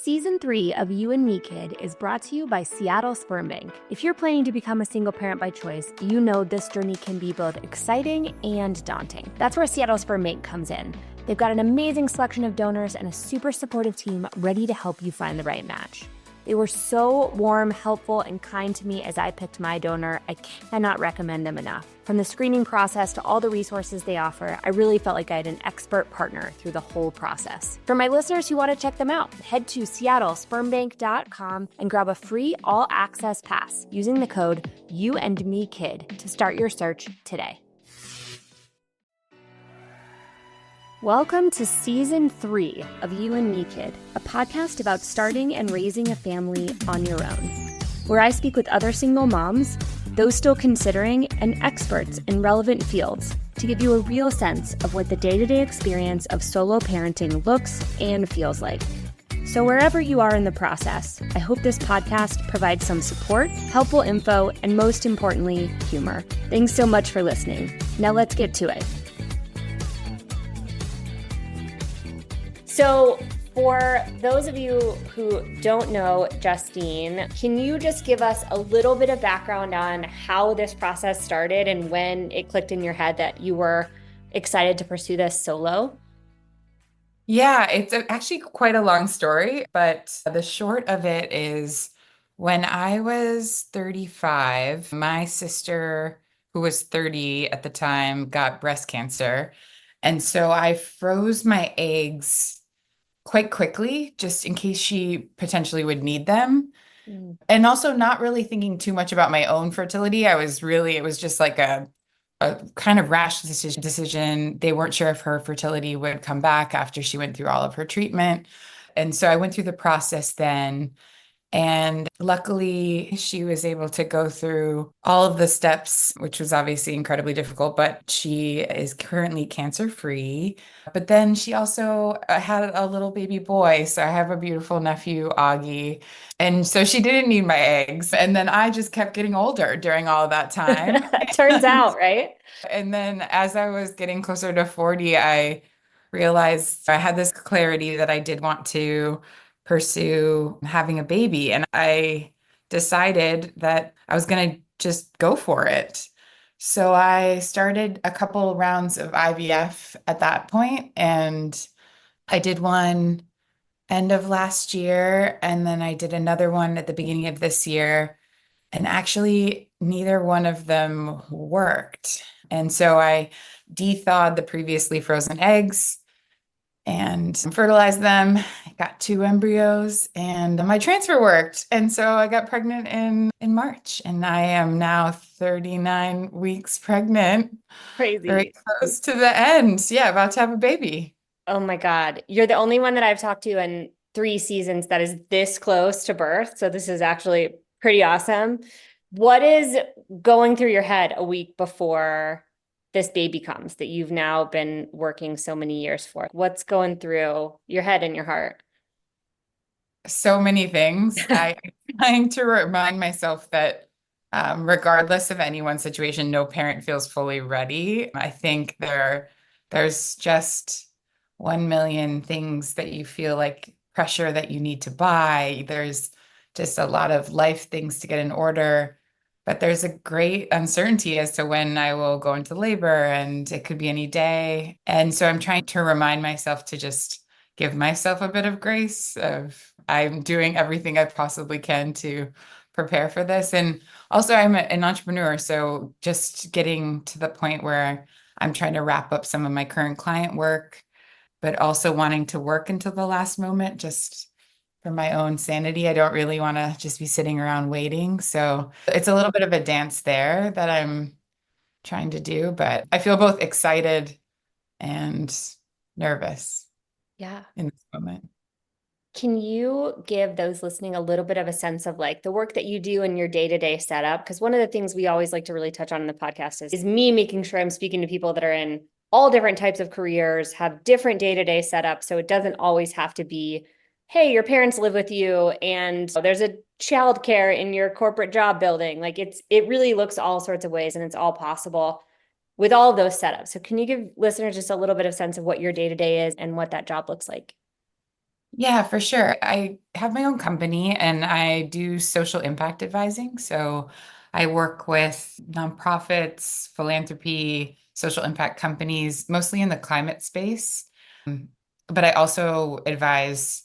Season 3 of You and Me Kid is brought to you by Seattle Sperm Bank. If you're planning to become a single parent by choice, you know this journey can be both exciting and daunting. That's where Seattle Sperm Bank comes in. They've got an amazing selection of donors and a super supportive team ready to help you find the right match. They were so warm, helpful, and kind to me as I picked my donor. I cannot recommend them enough. From the screening process to all the resources they offer, I really felt like I had an expert partner through the whole process. For my listeners who want to check them out, head to seattlespermbank.com and grab a free all-access pass using the code YouAndMeKid to start your search today. Welcome to Season 3 of You and Me Kid, a podcast about starting and raising a family on your own, where I speak with other single moms, those still considering, and experts in relevant fields to give you a real sense of what the day-to-day experience of solo parenting looks and feels like. So wherever you are in the process, I hope this podcast provides some support, helpful info, and most importantly, humor. Thanks so much for listening. Now let's get to it. So for those of you who don't know Justine, can you just give us a little bit of background on how this process started and when it clicked in your head that you were excited to pursue this solo? Yeah, it's actually quite a long story, but the short of it is when I was 35, my sister, who was 30 at the time, got breast cancer. And so I froze my eggs quite quickly, just in case she potentially would need them. And also not really thinking too much about my own fertility. It was just like a kind of rash decision. They weren't sure if her fertility would come back after she went through all of her treatment. And so I went through the process then. And luckily, she was able to go through all of the steps, which was obviously incredibly difficult, but she is currently cancer-free. But then she also had a little baby boy. So I have a beautiful nephew, Augie. And so she didn't need my eggs. And then I just kept getting older during all of that time. Turns out, right? And then as I was getting closer to 40, I realized I had this clarity that I did want to pursue having a baby. And I decided that I was going to just go for it. So I started a couple rounds of IVF at that point, and I did one end of last year, and then I did another one at the beginning of this year. And actually, neither one of them worked. And so I de-thawed the previously frozen eggs and fertilized them. I got 2 embryos and my transfer worked. And so I got pregnant in March, and I am now 39 weeks pregnant. Very Crazy. close to the end. Yeah, about to have a baby. Oh my God. You're the only one that I've talked to in 3 seasons that is this close to birth. So this is actually pretty awesome. What is going through your head a week before this baby comes that you've now been working so many years for? What's going through your head and your heart? So many things. I'm trying to remind myself that regardless of anyone's situation, no parent feels fully ready. I think there's just 1 million things that you feel like pressure that you need to buy. There's just a lot of life things to get in order, but there's a great uncertainty as to when I will go into labor, and it could be any day. And so I'm trying to remind myself to just give myself a bit of grace of I'm doing everything I possibly can to prepare for this. And also I'm an entrepreneur, so just getting to the point where I'm trying to wrap up some of my current client work, but also wanting to work until the last moment just for my own sanity. I don't really want to just be sitting around waiting. So it's a little bit of a dance there that I'm trying to do, but I feel both excited and nervous Yeah. in this moment. Can you give those listening a little bit of a sense of like the work that you do in your day-to-day setup? Because one of the things we always like to really touch on in the podcast is me making sure I'm speaking to people that are in all different types of careers, have different day-to-day setups. So it doesn't always have to be, hey, your parents live with you and there's a childcare in your corporate job building. Like it really looks all sorts of ways and it's all possible with all of those setups. So can you give listeners just a little bit of sense of what your day-to-day is and what that job looks like? Yeah, for sure. I have my own company and I do social impact advising. So I work with nonprofits, philanthropy, social impact companies, mostly in the climate space. Um, But I also advise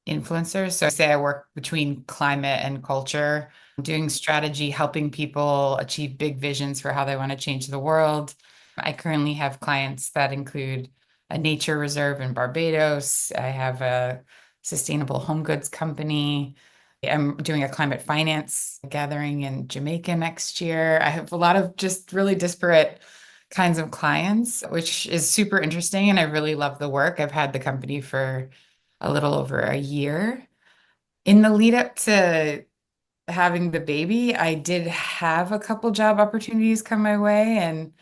influencers. So I say I work between climate and culture, doing strategy, helping people achieve big visions for how they want to change the world. I currently have clients that include a nature reserve in Barbados. I have a sustainable home goods company. I'm doing a climate finance gathering in Jamaica next year. I have a lot of just really disparate kinds of clients, which is super interesting. And I really love the work. I've had the company for a little over a year. In the lead up to having the baby, I did have a couple job opportunities come my way, and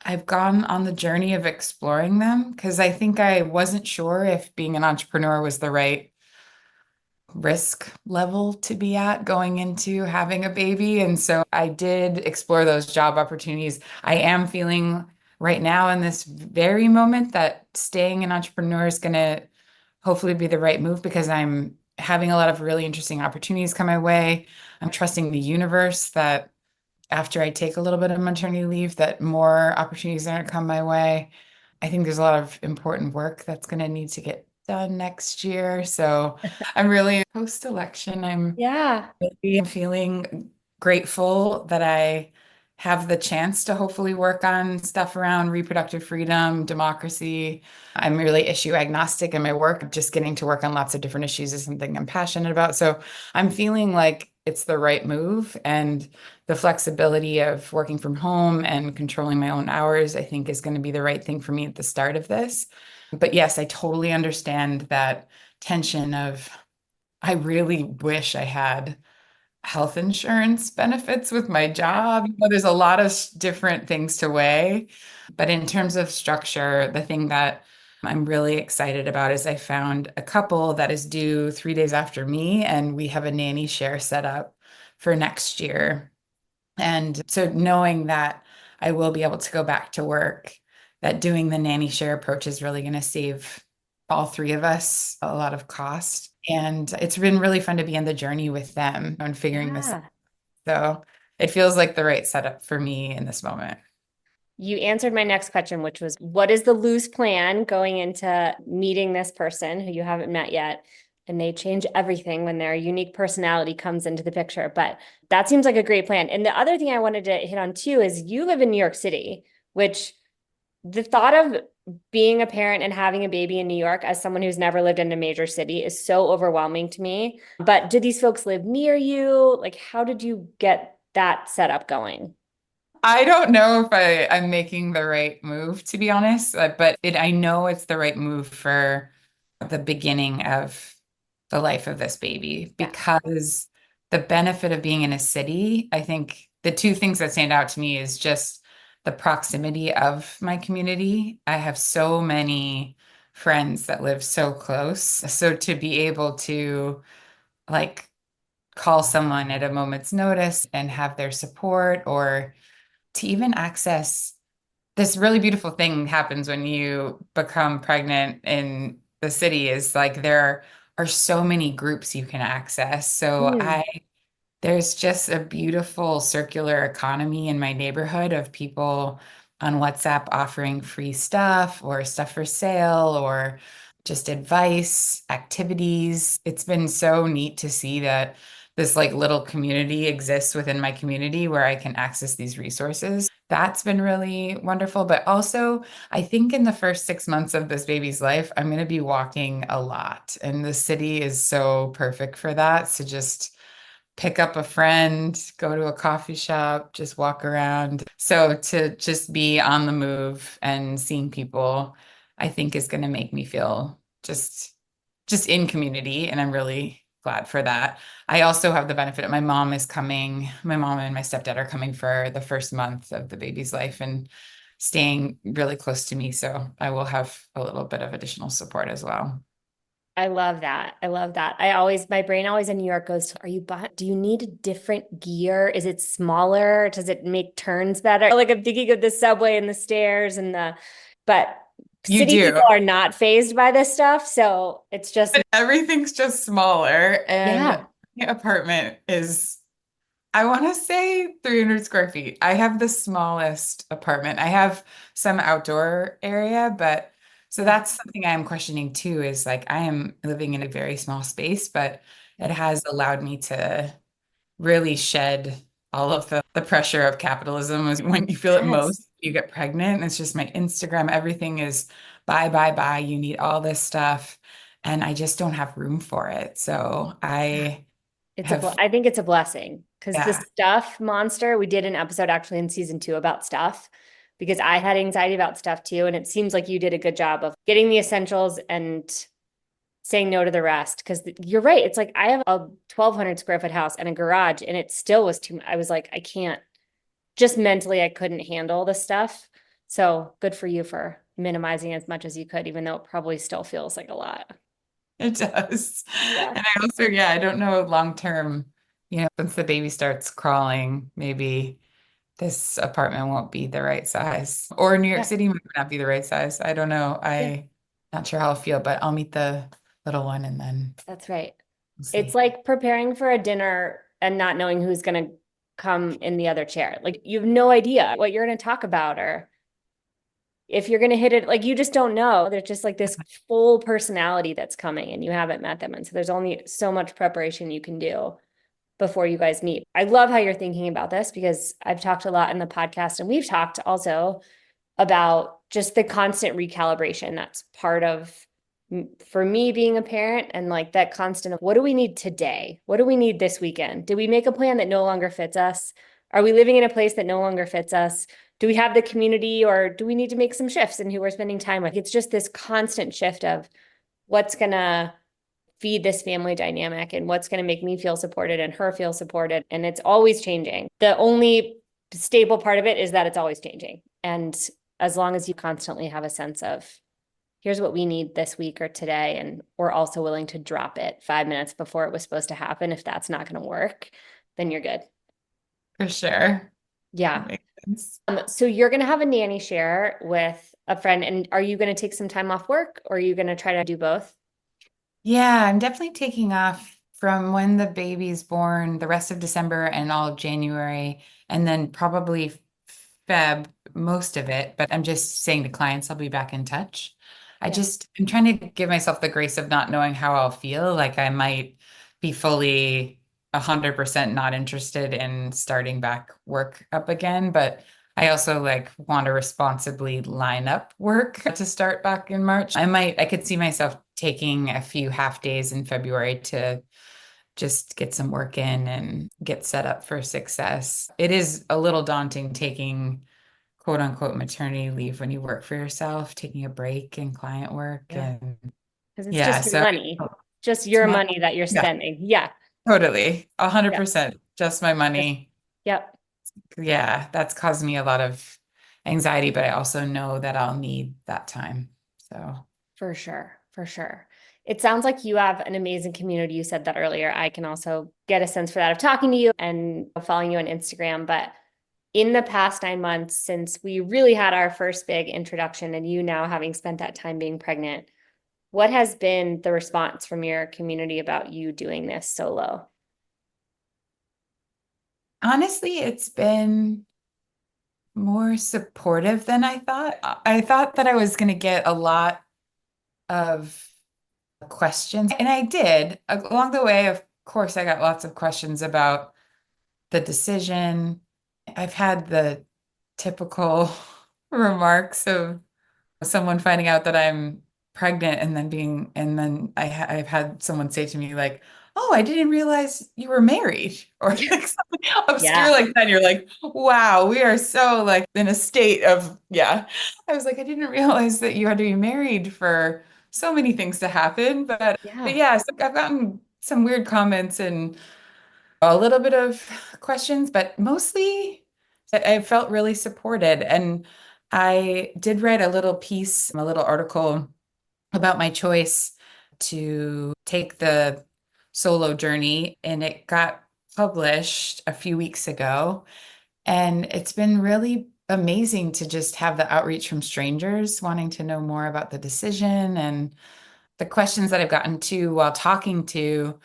I've gone on the journey of exploring them because I think I wasn't sure if being an entrepreneur was the right risk level to be at going into having a baby. And so I did explore those job opportunities. I am feeling right now in this very moment that staying an entrepreneur is going to hopefully be the right move because I'm having a lot of really interesting opportunities come my way. I'm trusting the universe that after I take a little bit of maternity leave, that more opportunities are going to come my way. I think there's a lot of important work that's going to need to get done next year. So I'm really post-election. I'm Yeah. really feeling grateful that I have the chance to hopefully work on stuff around reproductive freedom, democracy. I'm really issue agnostic in my work. Just getting to work on lots of different issues is something I'm passionate about. So I'm feeling like it's the right move. And the flexibility of working from home and controlling my own hours, I think, is going to be the right thing for me at the start of this. But yes, I totally understand that tension of I really wish I had health insurance benefits with my job. There's a lot of different things to weigh. But in terms of structure, the thing that I'm really excited about is I found a couple that is due 3 days after me, and we have a nanny share set up for next year. And so knowing that I will be able to go back to work, that doing the nanny share approach is really going to save all three of us a lot of cost. And it's been really fun to be on the journey with them and figuring this out. Yeah. So it feels like the right setup for me in this moment. You answered my next question, which was what is the loose plan going into meeting this person who you haven't met yet? And they change everything when their unique personality comes into the picture. But that seems like a great plan. And the other thing I wanted to hit on too is you live in New York City, which the thought of being a parent and having a baby in New York as someone who's never lived in a major city is so overwhelming to me. But do these folks live near you? Like, how did you get that set up going? I don't know if I'm making the right move, to be honest, but I know it's the right move for the beginning of the life of this baby Yeah. because the benefit of being in a city, I think the two things that stand out to me is just the proximity of my community. I have so many friends that live so close. So to be able to like call someone at a moment's notice and have their support or to even access this really beautiful thing happens when you become pregnant in the city is like there are so many groups you can access. So Mm. there's just a beautiful circular economy in my neighborhood of people on WhatsApp offering free stuff or stuff for sale or just advice, activities. It's been so neat to see that this like little community exists within my community where I can access these resources. That's been really wonderful. But also, I think in the first 6 months of this baby's life, I'm going to be walking a lot. And the city is so perfect for that. So just pick up a friend, go to a coffee shop, just walk around. So to just be on the move and seeing people, I think is going to make me feel just in community, and I'm really glad for that. I also have the benefit of my mom is coming. My mom and my stepdad are coming for the first month of the baby's life and staying really close to me, so I will have a little bit of additional support as well. I love that. I love that. My brain always in New York goes, do you need a different gear? Is it smaller? Does it make turns better? Like I'm thinking of the subway and the stairs but You City do. people are not phased by this stuff, so it's just, Everything's just smaller. And yeah. my apartment is, I want to say 300 square feet. I have the smallest apartment. I have some outdoor area, but so Yeah. that's something I am questioning too, is like I am living in a very small space, but it Yeah. has allowed me to really shed all of the pressure of capitalism is when you feel it Yes. most, you get pregnant. It's just my Instagram, everything is buy, buy, buy. You need all this stuff. And I just don't have room for it. So I have, I think it's a blessing because the yeah, stuff monster, we did an episode actually in season 2 about stuff because I had anxiety about stuff too. And it seems like you did a good job of getting the essentials and saying no to the rest. Because you're right. It's like I have a 1,200 square foot house and a garage, and it still was too much. I was like, I can't, just mentally, I couldn't handle the stuff. So good for you for minimizing as much as you could, even though it probably still feels like a lot. it does. Yeah. And I also, yeah, I don't know long term, once the baby starts crawling, maybe this apartment won't be the right size. Or New York Yeah. City might not be the right size. I don't know. Yeah. I not sure how I'll feel, but I'll meet the little one and then That's right. we'll It's see. like preparing for a dinner and not knowing who's going to come in the other chair. Like you have no idea what you're going to talk about or if you're going to hit it. Like you just don't know. There's just like this full personality that's coming and you haven't met them. And so there's only so much preparation you can do before you guys meet. I love how you're thinking about this because I've talked a lot in the podcast and we've talked also about just the constant recalibration that's part of for me being a parent and like that constant of what do we need today? What do we need this weekend? Did we make a plan that no longer fits us? Are we living in a place that no longer fits us? Do we have the community or do we need to make some shifts in who we're spending time with? It's just this constant shift of what's going to feed this family dynamic and what's going to make me feel supported and her feel supported. And it's always changing. The only stable part of it is that it's always changing. And as long as you constantly have a sense of here's what we need this week or today, and we're also willing to drop it 5 minutes before it was supposed to happen, if that's not going to work, then you're good. For sure. That Yeah. makes sense. So you're going to have a nanny share with a friend, and are you going to take some time off work or are you going to try to do both? Yeah, I'm definitely taking off from when the baby's born, the rest of December and all of January, and then probably Feb, most of it. But I'm just saying to clients, I'll be back in touch. Yeah. I'm trying to give myself the grace of not knowing how I'll feel. Like I might be fully 100% not interested in starting back work up again, but I also like want to responsibly line up work to start back in March. I could see myself taking a few half days in February to just get some work in and get set up for success. It is a little daunting taking quote unquote maternity leave when you work for yourself, taking a break in client work. Yeah. And Because it's yeah, just your so money, just it's your my, money that you're yeah, spending. Yeah. totally. Yeah. 100%. Just my Just, money. yep. Yeah, that's caused me a lot of anxiety, but I also know that I'll need that time. So For sure. For sure. It sounds like you have an amazing community. You said that earlier. I can also get a sense for that of talking to you and following you on Instagram. But in the past 9 months, since we really had our first big introduction and you now having spent that time being pregnant, what has been the response from your community about you doing this solo? honestly, it's been more supportive than I thought. I thought that I was going to get a lot of questions, and I did. Along the way, of course, I got lots of questions about the decision. I've had the typical remarks of someone finding out that I'm pregnant and then and then I've had someone say to me like, "Oh, I didn't realize you were married," or like something obscure Yeah. like that. And you're like, "Wow, we are so like in a state of yeah." I was like, I didn't realize that you had to be married for so many things to happen, but Yeah. yeah, so I've gotten some weird comments and a little bit of questions, but mostly I felt really supported. And I did write a little piece, a little article about my choice to take the solo journey, and it got published a few weeks ago. And it's been really amazing to just have the outreach from strangers wanting to know more about the decision, and the questions that I've gotten to while talking to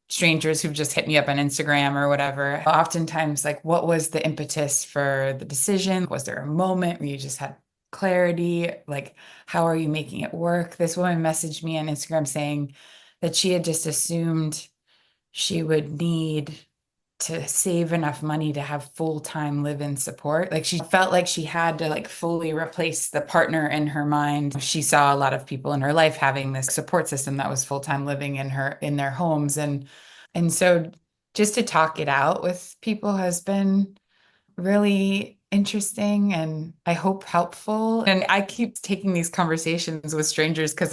strangers who've just hit me up on Instagram or whatever. Oftentimes, like, what was the impetus for the decision? Was there a moment where you just had clarity? Like, how are you making it work? This woman messaged me on Instagram saying that she had just assumed she would need to save enough money to have full-time live-in support. Like, she felt like she had to like fully replace the partner in her mind. She saw a lot of people in her life having this support system that was full-time living in their homes. And so just to talk it out with people has been really interesting and I hope helpful. And I keep taking these conversations with strangers because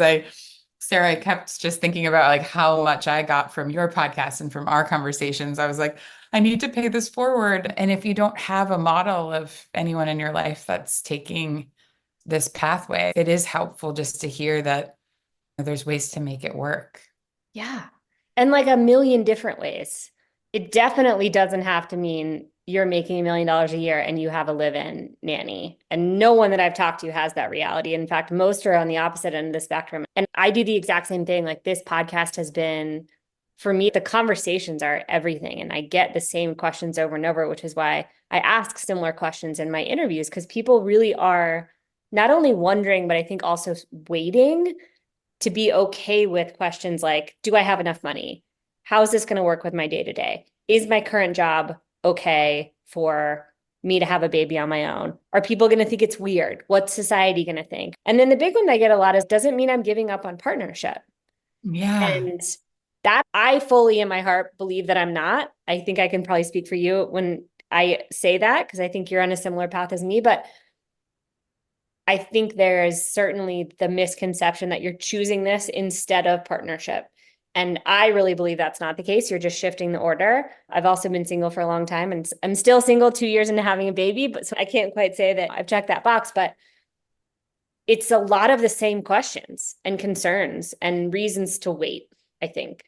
Sarah, I kept just thinking about like how much I got from your podcast and from our conversations. I was like, I need to pay this forward. And if you don't have a model of anyone in your life that's taking this pathway, it is helpful just to hear that there's ways to make it work. Yeah. And like a million different ways. It definitely doesn't have to mean you're making $1 million a year and you have a live-in nanny. And no one that I've talked to has that reality. In fact, most are on the opposite end of the spectrum. And I do the exact same thing. Like this podcast has been, for me, the conversations are everything. And I get the same questions over and over, which is why I ask similar questions in my interviews, because people really are not only wondering, but I think also waiting to be okay with questions like, do I have enough money? How is this going to work with my day to day? Is my current job okay for me to have a baby on my own? Are people going to think it's weird? What's society going to think? And then the big one I get a lot is, doesn't mean I'm giving up on partnership. Yeah. And that I fully in my heart believe that I'm not. I think I can probably speak for you when I say that, because I think you're on a similar path as me. But I think there is certainly the misconception that you're choosing this instead of partnership. And I really believe that's not the case. You're just shifting the order. I've also been single for a long time and I'm still single 2 years into having a baby, but so I can't quite say that I've checked that box, but it's a lot of the same questions and concerns and reasons to wait, I think.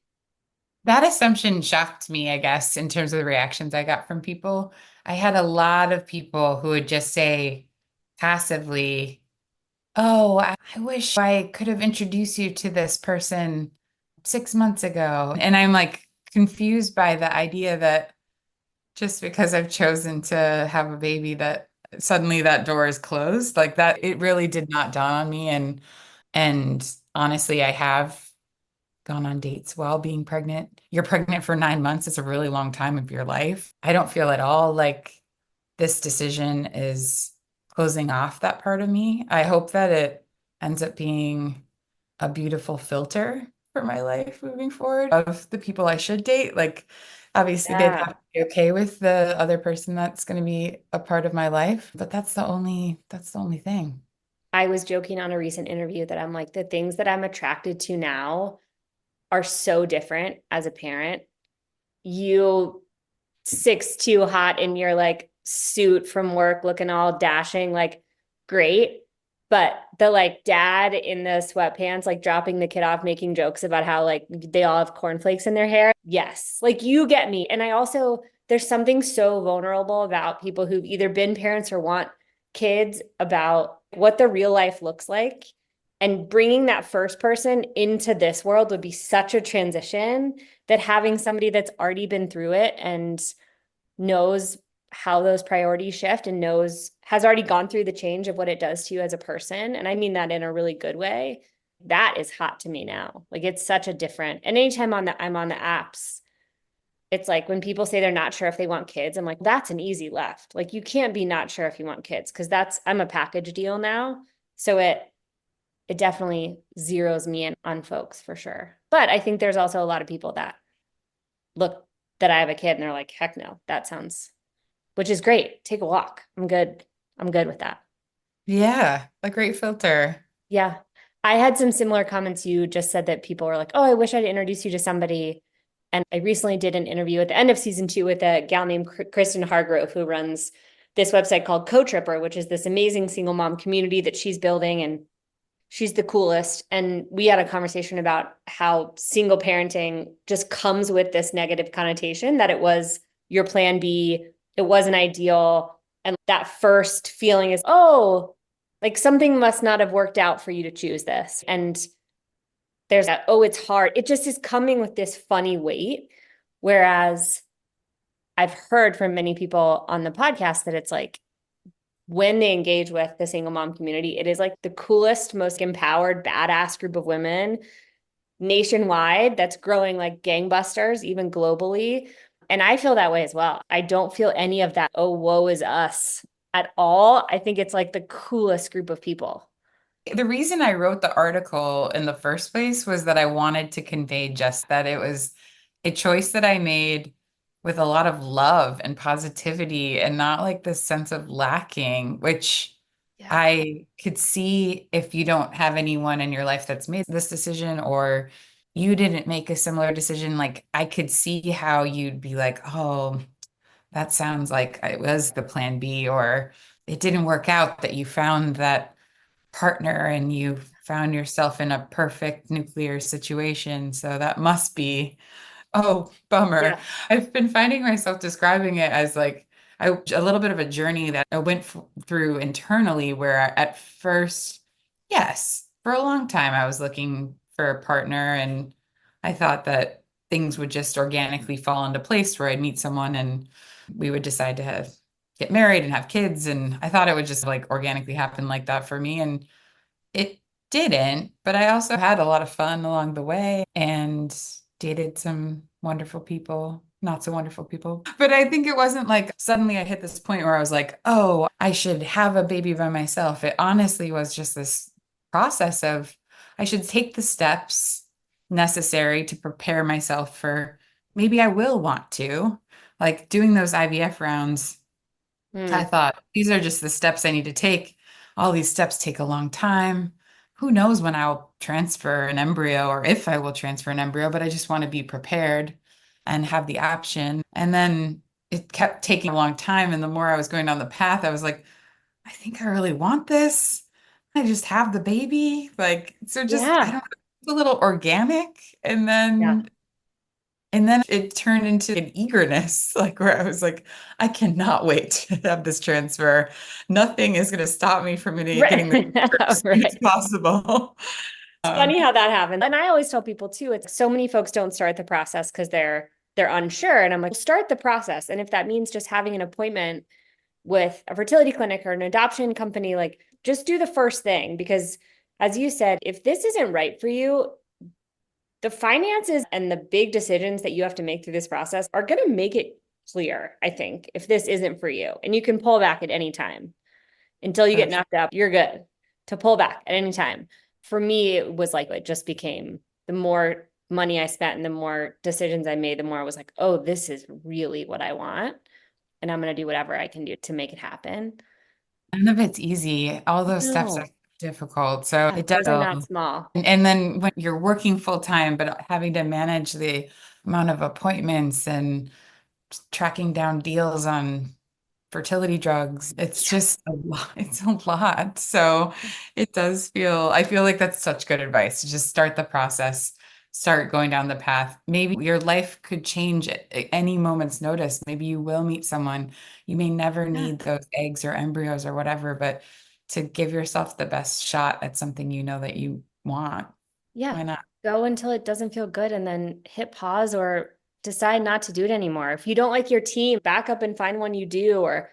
That assumption shocked me, I guess, in terms of the reactions I got from people. I had a lot of people who would just say passively, oh, I wish I could have introduced you to this person 6 months ago. And I'm like confused by the idea that just because I've chosen to have a baby, that suddenly that door is closed. Like that, it really did not dawn on me. And honestly, I have gone on dates while being pregnant. You're pregnant for 9 months. It's a really long time of your life. I don't feel at all like this decision is closing off that part of me. I hope that it ends up being a beautiful filter for my life moving forward of the people I should date. Like, obviously, they'd Yeah. have to be okay with the other person that's going to be a part of my life, but that's the only thing. I was joking on a recent interview that I'm like, the things that I'm attracted to now are so different as a parent. You 6'2" hot in your like suit from work looking all dashing, like great. But the like dad in the sweatpants, like dropping the kid off, making jokes about how like they all have cornflakes in their hair. Yes. Like you get me. And I also, there's something so vulnerable about people who've either been parents or want kids, about what the real life looks like. And bringing that first person into this world would be such a transition, that having somebody that's already been through it and knows how those priorities shift and has already gone through the change of what it does to you as a person. And I mean that in a really good way. That is hot to me now. Like it's such a different, and anytime I'm on the apps, it's like when people say they're not sure if they want kids, I'm like, that's an easy left. Like you can't be not sure if you want kids, because I'm a package deal now. So it definitely zeroes me in on folks for sure. But I think there's also a lot of people that look that I have a kid and they're like, heck no, that sounds, which is great. Take a walk. I'm good. I'm good with that. Yeah, a great filter. Yeah. I had some similar comments. You just said that people were like, oh, I wish I'd introduce you to somebody. And I recently did an interview at the end of season 2 with a gal named Kristen Hargrove, who runs this website called Co-Tripper, which is this amazing single mom community that she's building. And she's the coolest. And we had a conversation about how single parenting just comes with this negative connotation, that it was your plan B. It wasn't ideal. And that first feeling is, oh, like something must not have worked out for you to choose this. And there's that, oh, it's hard. It just is coming with this funny weight. Whereas I've heard from many people on the podcast that it's like when they engage with the single mom community, it is like the coolest, most empowered, badass group of women nationwide that's growing like gangbusters, even globally. And I feel that way as well. I don't feel any of that, oh, woe is us at all. I think it's like the coolest group of people. The reason I wrote the article in the first place was that I wanted to convey just that it was a choice that I made with a lot of love and positivity and not like this sense of lacking, which Yeah. I could see if you don't have anyone in your life that's made this decision or you didn't make a similar decision. Like I could see how you'd be like, oh, that sounds like it was the plan B, or it didn't work out that you found that partner and you found yourself in a perfect nuclear situation. So that must be, oh, bummer. Yeah. I've been finding myself describing it as like a little bit of a journey that I went through internally where at first, yes, for a long time I was looking for a partner and I thought that things would just organically fall into place where I'd meet someone and we would decide to get married and have kids. And I thought it would just like organically happen like that for me. And it didn't, but I also had a lot of fun along the way and dated some wonderful people, not so wonderful people. But I think it wasn't like suddenly I hit this point where I was like, oh, I should have a baby by myself. It honestly was just this process of I should take the steps necessary to prepare myself for maybe I will want to. Like doing those IVF rounds, I Hmm. thought these are just the steps I need to take. All these steps take a long time. Who knows when I'll transfer an embryo or if I will transfer an embryo, but I just want to be prepared and have the option. And then it kept taking a long time. And the more I was going down the path, I was like, I think I really want this. I just have the baby. Like, so just, I Yeah. don't know, it's a little organic. Yeah. And then it turned into an eagerness, like where I was like, I cannot wait to have this transfer. Nothing is going to stop me from getting the Right. transfer as soon as Right. possible. It's Um, funny how that happens. And I always tell people too, it's so many folks don't start the process because they're unsure. And I'm like, start the process. And if that means just having an appointment with a fertility clinic or an adoption company, like just do the first thing. Because as you said, if this isn't right for you, the finances and the big decisions that you have to make through this process are going to make it clear, I think, if this isn't for you. And you can pull back at any time until you get that's knocked up, you're good to pull back at any time. For me, it was like it just became the more money I spent and the more decisions I made, the more I was like, oh, this is really what I want. And I'm going to do whatever I can do to make it happen. none of it's easy. All those steps are No, difficult. So yeah, it does. those are not small. And then when you're working full time, but having to manage the amount of appointments and tracking down deals on fertility drugs. It's Yeah. just a lot. It's a lot. So it does I feel like that's such good advice. Just start the process, start going down the path. Maybe your life could change at any moment's notice. Maybe you will meet someone. You may never Yeah. need those eggs or embryos or whatever, but to give yourself the best shot at something you know that you want, Yeah. why not? Go until it doesn't feel good and then hit pause or decide not to do it anymore. If you don't like your team, back up and find one you do, or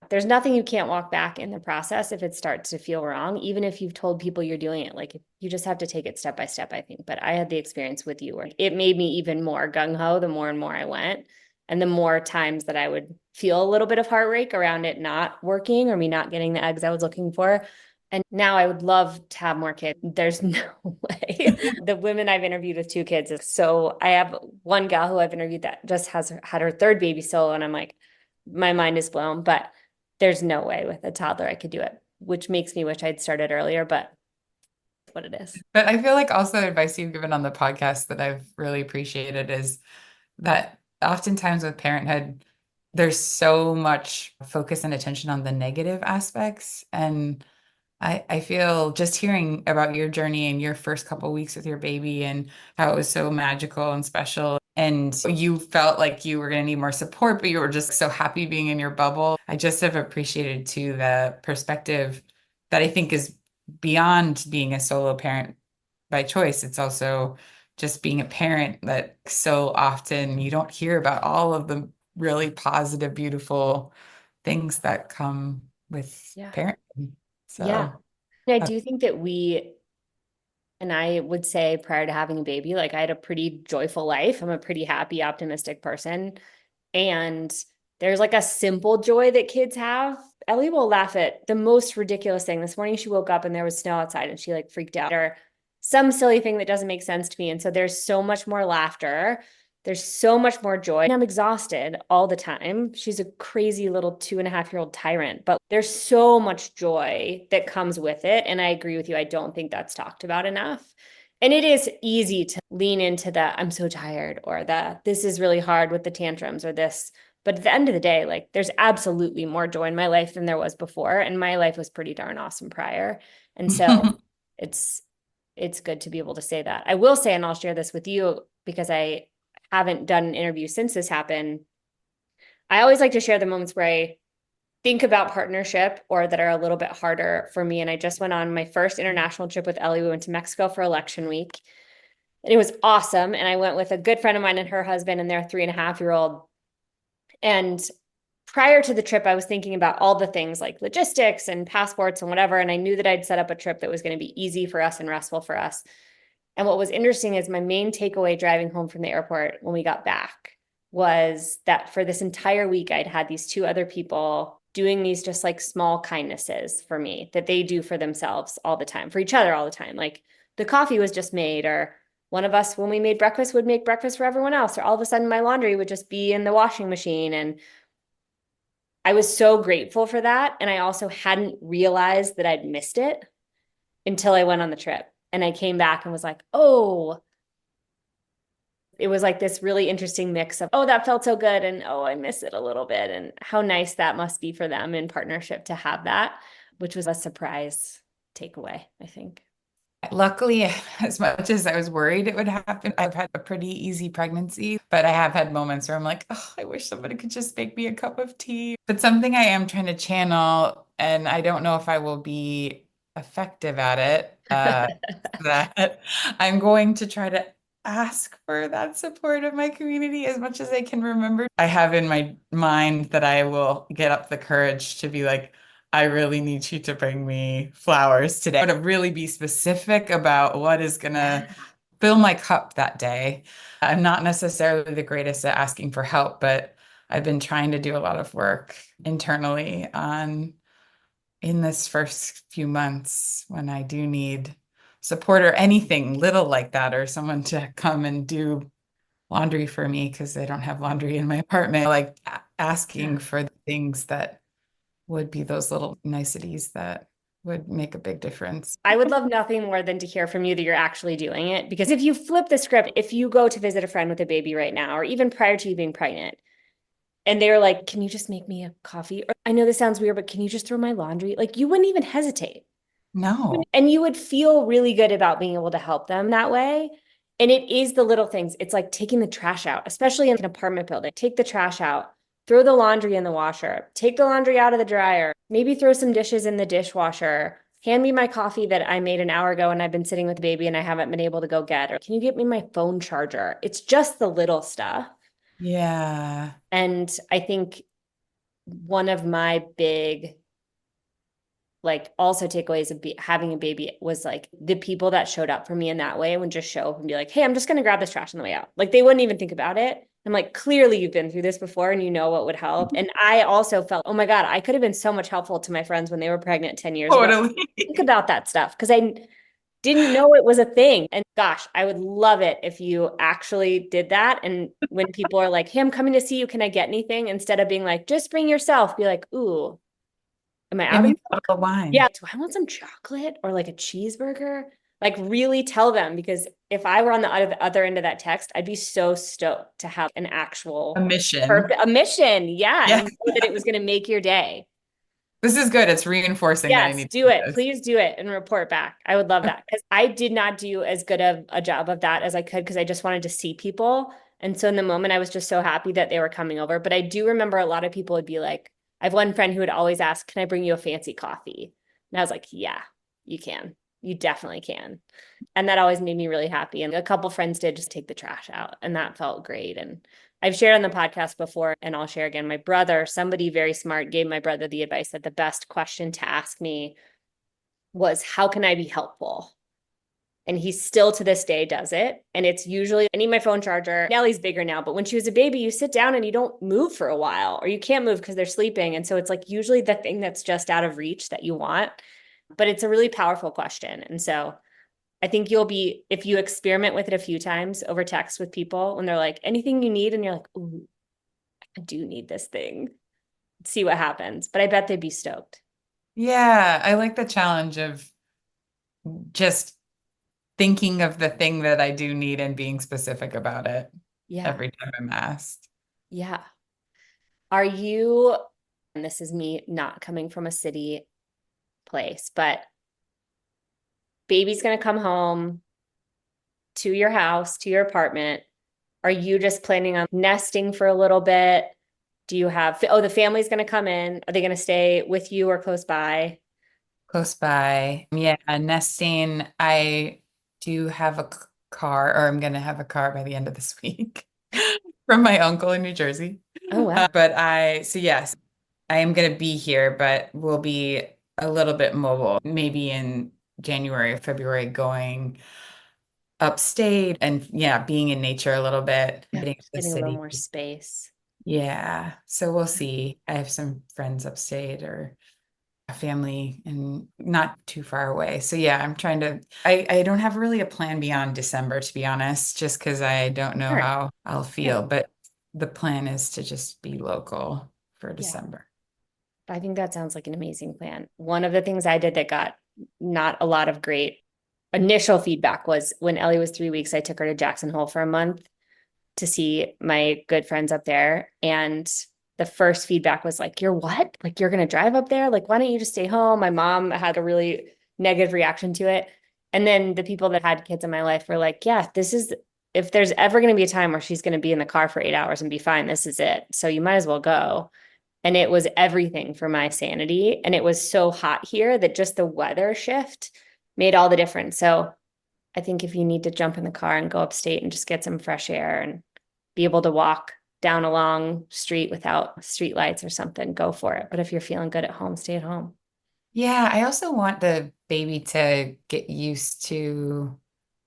there's nothing you can't walk back in the process if it starts to feel wrong, even if you've told people you're doing it. Like you just have to take it step by step, I think. But I had the experience with you where it made me even more gung ho the more and more I went. And the more times that I would feel a little bit of heartbreak around it not working or me not getting the eggs I was looking for. And now I would love to have more kids. There's no way. The women I've interviewed with two kids is so I have one gal who I've interviewed that just has had her third baby solo, and I'm like, my mind is blown. But there's no way with a toddler I could do it, which makes me wish I'd started earlier, but it's what it is. But I feel like also advice you've given on the podcast that I've really appreciated is that oftentimes with parenthood, there's so much focus and attention on the negative aspects. And I feel just hearing about your journey and your first couple weeks with your baby and how it was so magical and special. and you felt like you were going to need more support, but you were just so happy being in your bubble. I just have appreciated too the perspective that I think is beyond being a solo parent by choice. It's also just being a parent that so often you don't hear about all of the really positive, beautiful things that come with Yeah. parenting. Yeah. So, And I uh, do think that and I would say prior to having a baby, like I had a pretty joyful life. I'm a pretty happy, optimistic person. And there's like a simple joy that kids have. Ellie will laugh at the most ridiculous thing. This morning she woke up and there was snow outside and she like freaked out, or some silly thing that doesn't make sense to me. And so there's so much more laughter. There's so much more joy. And I'm exhausted all the time. She's a crazy little 2.5-year-old tyrant, but there's so much joy that comes with it. And I agree with you. I don't think that's talked about enough. And it is easy to lean into the I'm so tired, or the this is really hard with the tantrums, or this. But at the end of the day, like there's absolutely more joy in my life than there was before. And my life was pretty darn awesome prior. And so it's it's good to be able to say that. I will say, and I'll share this with you because I haven't done an interview since this happened. I always like to share the moments where I think about partnership or that are a little bit harder for me. And I just went on my first international trip with Ellie. We went to Mexico for election week and it was awesome. And I went with a good friend of mine and her husband and their 3.5-year-old. And prior to the trip, I was thinking about all the things like logistics and passports and whatever. And I knew that I'd set up a trip that was going to be easy for us and restful for us. And what was interesting is my main takeaway driving home from the airport when we got back was that for this entire week, I'd had these two other people doing these just like small kindnesses for me that they do for themselves all the time, for each other all the time. Like the coffee was just made, or one of us, when we made breakfast, would make breakfast for everyone else, or all of a sudden my laundry would just be in the washing machine. And I was so grateful for that. And I also hadn't realized that I'd missed it until I went on the trip. And I came back and was like, oh, it was like this really interesting mix of, oh, that felt so good. And oh, I miss it a little bit. And how nice that must be for them in partnership to have that, which was a surprise takeaway, I think. luckily, as much as I was worried it would happen, I've had a pretty easy pregnancy, but I have had moments where I'm like, oh, I wish somebody could just make me a cup of tea. But something I am trying to channel, and I don't know if I will be effective at it, that I'm going to try to ask for that support of my community as much as I can remember. I have in my mind that I will get up the courage to be like, I really need you to bring me flowers today. To really be specific about what is going to fill my cup that day. I'm not necessarily the greatest at asking for help, but I've been trying to do a lot of work internally on in this first few months when I do need support or anything little like that, or someone to come and do laundry for me because I don't have laundry in my apartment. Like asking Yeah. for the things that would be those little niceties that would make a big difference. I would love nothing more than to hear from you that you're actually doing it. Because if you flip the script, if you go to visit a friend with a baby right now, or even prior to you being pregnant, and they're like, can you just make me a coffee? Or I know this sounds weird, but can you just throw my laundry? Like you wouldn't even hesitate. No, And you would feel really good about being able to help them that way. And it is the little things. It's like taking the trash out, especially in an apartment building. Take the trash out, throw the laundry in the washer, take the laundry out of the dryer, maybe throw some dishes in the dishwasher. Hand me my coffee that I made an hour ago and I've been sitting with the baby and I haven't been able to go get. Or can you get me my phone charger? It's just the little stuff. yeah, And I think one of my big like also takeaways of having a baby was like the people that showed up for me in that way would just show up and be like, hey, I'm just going to grab this trash on the way out. Like they wouldn't even think about it. I'm like, clearly you've been through this before and you know what would help. And I also felt, oh my God, I could have been so much helpful to my friends when they were pregnant 10 years ago. totally. Think about that stuff because I didn't know it was a thing. And gosh, I would love it if you actually did that. And when people are like, hey, I'm coming to see you, can I get anything? Instead of being like, just bring yourself, be like, ooh, am I Give out of me a bottle of yeah, wine. do I want some chocolate or like a cheeseburger? Like really tell them because if I were on the other end of that text, I'd be so stoked to have an A actual mission. perfect a mission. Yeah, and Yeah, know that it was going to make your day. this is good. It's reinforcing that I Yes, need to do do it. this. Please do it and report back. I would love that because I did not do as good of a job of that as I could because I just wanted to see people. And so in the moment, I was just so happy that they were coming over. But I do remember a lot of people would be like, I have one friend who would always ask, "Can I bring you a fancy coffee?" And I was like, "Yeah, you can. You definitely can." And that always made me really happy. And a couple friends did just take the trash out, and that felt great. And I've shared on the podcast before, and I'll share again. My brother, somebody very smart, gave my brother the advice that the best question to ask me was, "How can I be helpful?" And he still to this day does it. And it's usually, I need my phone charger. Nellie's bigger now, but when she was a baby, you sit down and you don't move for a while, or you can't move because they're sleeping. And so it's like usually the thing that's just out of reach that you want. But it's a really powerful question. And so I think you'll be, if you experiment with it a few times over text with people when they're like, anything you need, and you're like, "Ooh, I do need this thing," see what happens. But I bet they'd be stoked. Yeah, I like the challenge of just thinking of the thing that I do need and being specific about it Yeah. every time I'm asked. Yeah. Are you, and this is me not coming from a city place, but baby's going to come home to your house, to your apartment. Are you just planning on nesting for a little bit? Do you have, oh, the family's going to come in. Are they going to stay with you or close by? Close by. Yeah, nesting. I do have a car, or I'm going to have a car by the end of this week from my uncle in New Jersey. Oh, wow. So yes, I am going to be here, but we'll be a little bit mobile, maybe in January or February, going upstate and yeah, being in nature a little bit, Yeah, getting to just the getting a little city. more space. Yeah, so we'll see. I have some friends upstate or a family and not too far away. So yeah, I don't have really a plan beyond December, to be honest, just because I don't know Sure. how I'll Yeah. feel. But the plan is to just be local for Yeah. December. I think that sounds like an amazing plan. One of the things I did that got not a lot of great initial feedback was when Ellie was 3 weeks, I took her to Jackson Hole for a month to see my good friends up there. And the first feedback was like, "You're what? Like, you're going to drive up there? Like, why don't you just stay home?" My mom had a really negative reaction to it. And then the people that had kids in my life were like, "Yeah, this is, if there's ever going to be a time where she's going to be in the car for 8 hours and be fine, this is it. So you might as well go." And it was everything for my sanity. And it was so hot here that just the weather shift made all the difference. So I think if you need to jump in the car and go upstate and just get some fresh air and be able to walk down a long street without street lights or something, go for it. But if you're feeling good at home, stay at home. Yeah, I also want the baby to get used to,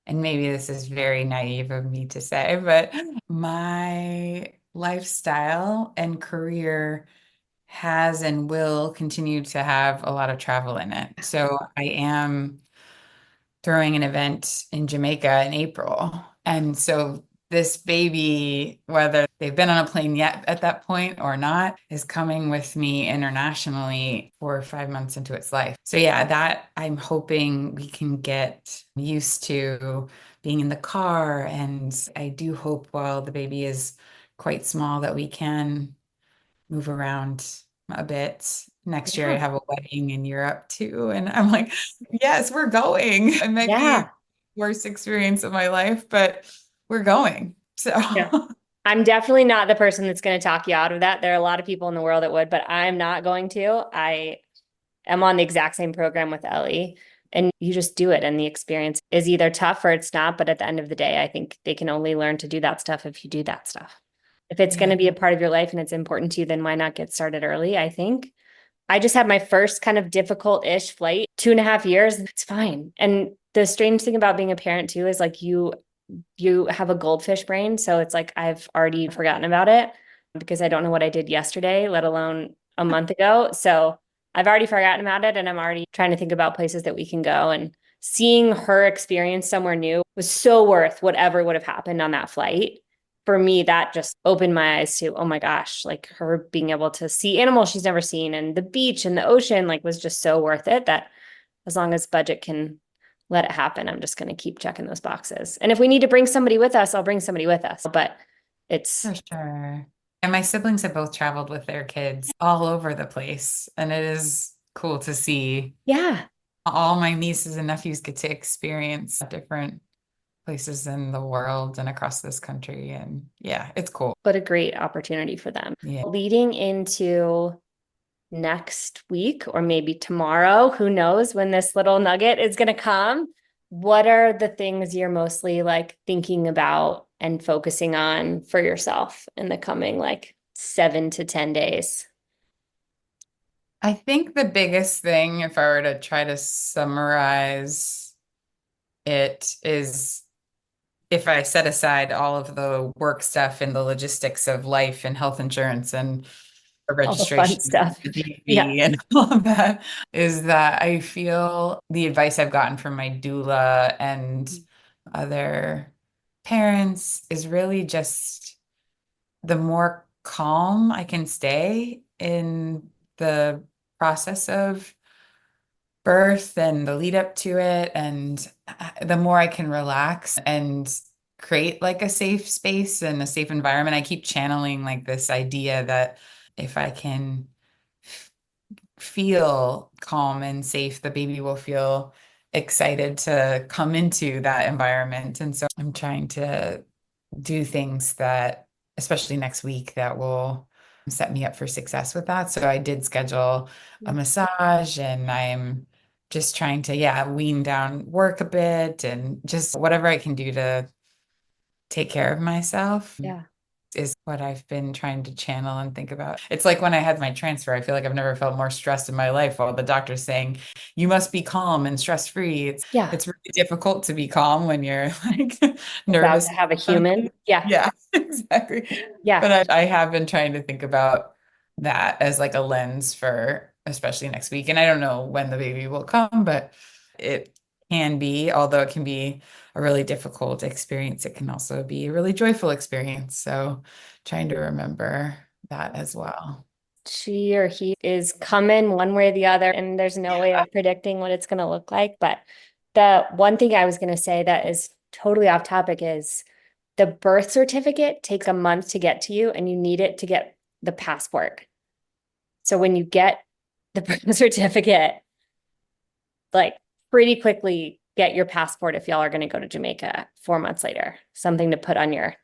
and maybe this is very naive of me to say, but my lifestyle and career has and will continue to have a lot of travel in it. So I am throwing an event in Jamaica in April. And so this baby, whether they've been on a plane yet at that point or not, is coming with me internationally 4 or 5 months into its life. So yeah, that I'm hoping we can get used to being in the car. And I do hope while the baby is quite small that we can move around a bit. Next year, I Yeah. have a wedding in Europe too. And I'm like, yes, we're going. It might be the Yeah. worst experience of my life, but we're going. So, Yeah. I'm definitely not the person that's going to talk you out of that. There are a lot of people in the world that would, but I'm not going to. I am on the exact same program with Ellie, and you just do it. And the experience is either tough or it's not. But at the end of the day, I think they can only learn to do that stuff if you do that stuff. If it's going yeah. to be a part of your life and it's important to you, then why not get started early? I think I just had my first kind of difficult-ish flight, 2.5 years. It's fine. And the strange thing about being a parent too is like you have a goldfish brain. So it's like I've already forgotten about it because I don't know what I did yesterday, let alone a month ago. So I've already forgotten about it and I'm already trying to think about places that we can go. And seeing her experience somewhere new was so worth whatever would have happened on that flight. For me, that just opened my eyes to, oh my gosh, like her being able to see animals she's never seen and the beach and the ocean, like was just so worth it that as long as budget can let it happen, I'm just going to keep checking those boxes. And if we need to bring somebody with us, I'll bring somebody with us. But it's, For sure. And my siblings have both traveled with their kids all over the place. And it is cool to see yeah, all my nieces and nephews get to experience different places in the world and across this country. And yeah, it's cool. What a great opportunity for them. Yeah. Leading into next week or maybe tomorrow, who knows when this little nugget is going to come. What are the things you're mostly like thinking about and focusing on for yourself in the coming like 7 to 10 days? I think the biggest thing, if I were to try to summarize it, is if I set aside all of the work stuff and the logistics of life and health insurance and the All the fun registration, stuff. the Yeah. DV and all of that, is that I feel the advice I've gotten from my doula and other parents is really just the more calm I can stay in the process of birth and the lead up to it, and the more I can relax and create like a safe space and a safe environment. I keep channeling like this idea that if I can feel calm and safe, the baby will feel excited to come into that environment. And so I'm trying to do things that, especially next week, that will set me up for success with that. So I did schedule a massage, and I'm just trying to, yeah, wean down work a bit and just whatever I can do to take care of myself Yeah. is what I've been trying to channel and think about. It's like when I had my transfer, I feel like I've never felt more stressed in my life while the doctor's saying, you must be calm and stress-free. Yeah. It's really difficult to be calm when you're like About nervous. to have a human. Yeah. Yeah, exactly. Yeah. But I have been trying to think about that as like a lens for especially next week. And I don't know when the baby will come, but it can be, although it can be a really difficult experience, it can also be a really joyful experience. So trying to remember that as well. She or he is coming one way or the other, and there's no way of predicting what it's going to look like. But the one thing I was going to say that is totally off topic is the birth certificate takes a month to get to you, and you need it to get the passport. So when you get the birth certificate, like pretty quickly get your passport if y'all are going to go to Jamaica 4 months later, something to put on your.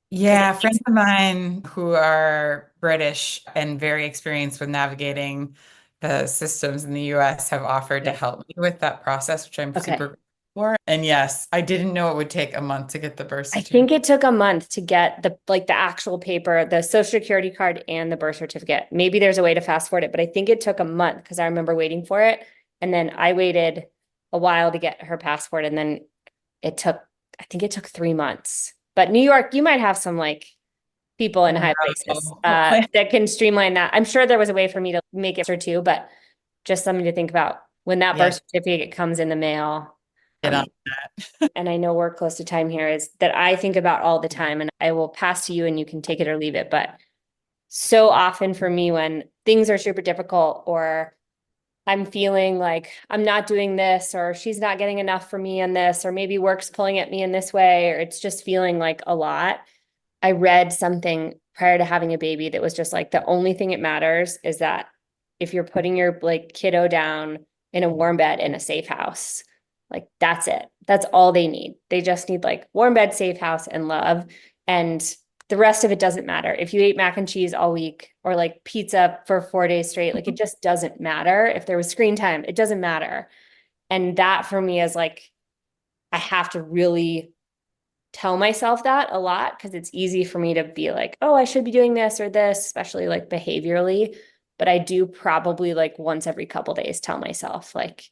Yeah, friends of mine who are British and very experienced with navigating the systems in the US have offered to help me with that process, which I'm Okay. super grateful for. And yes, I didn't know it would take a month to get the birth I certificate. think it took a month to get the actual paper, the social security card and the birth certificate. Maybe there's a way to fast forward it, but I think it took a month because I remember waiting for it. And then I waited a while to get her passport. And then I think it took 3 months. But New York, you might have some like people in high places that can streamline that. I'm sure there was a way for me to make it or two, but just something to think about when that birth certificate comes in the mail. Get on that. And I know we're close to time here, is that I think about all the time, and I will pass to you and you can take it or leave it. But so often for me, when things are super difficult, or I'm feeling like I'm not doing this, or she's not getting enough for me in this, or maybe work's pulling at me in this way, or it's just feeling like a lot. I read something prior to having a baby that was just like, the only thing it matters is that if you're putting your like kiddo down in a warm bed in a safe house, like that's it. That's all they need. They just need like warm bed, safe house, and love. And the rest of it doesn't matter. If you ate mac and cheese all week or like pizza for 4 days straight, like it just doesn't matter. If there was screen time, it doesn't matter. And that for me is like, I have to really tell myself that a lot, because it's easy for me to be like, oh, I should be doing this or this, especially like behaviorally. But I do probably like once every couple days tell myself like,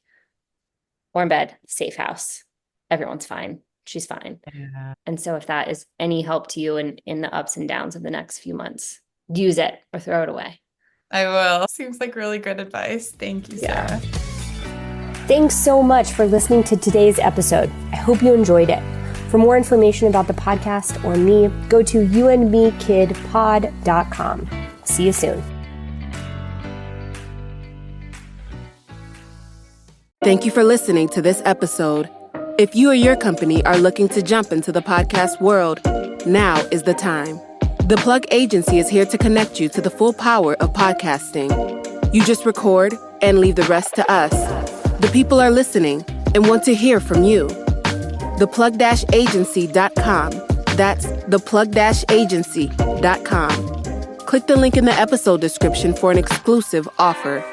warm bed, safe house, everyone's fine. She's fine. Yeah. And so if that is any help to you in the ups and downs of the next few months, use it or throw it away. I will. Seems like really good advice. Thank you, Sarah. Thanks so much for listening to today's episode. I hope you enjoyed it. For more information about the podcast or me, go to youandmekidpod.com. See you soon. Thank you for listening to this episode. If you or your company are looking to jump into the podcast world, now is the time. The Plug Agency is here to connect you to the full power of podcasting. You just record and leave the rest to us. The people are listening and want to hear from you. theplug-agency.com. That's theplug-agency.com. Click the link in the episode description for an exclusive offer.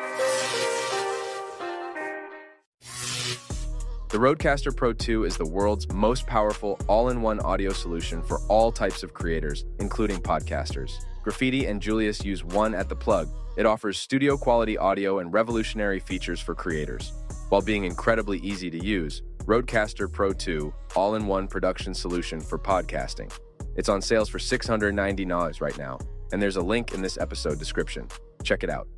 The Rodecaster Pro 2 is the world's most powerful all-in-one audio solution for all types of creators, including podcasters. Graffiti and Julius use one at the Plug. It offers studio-quality audio and revolutionary features for creators. While being incredibly easy to use, Rodecaster Pro 2, all-in-one production solution for podcasting. It's on sales for $690 right now, and there's a link in this episode description. Check it out.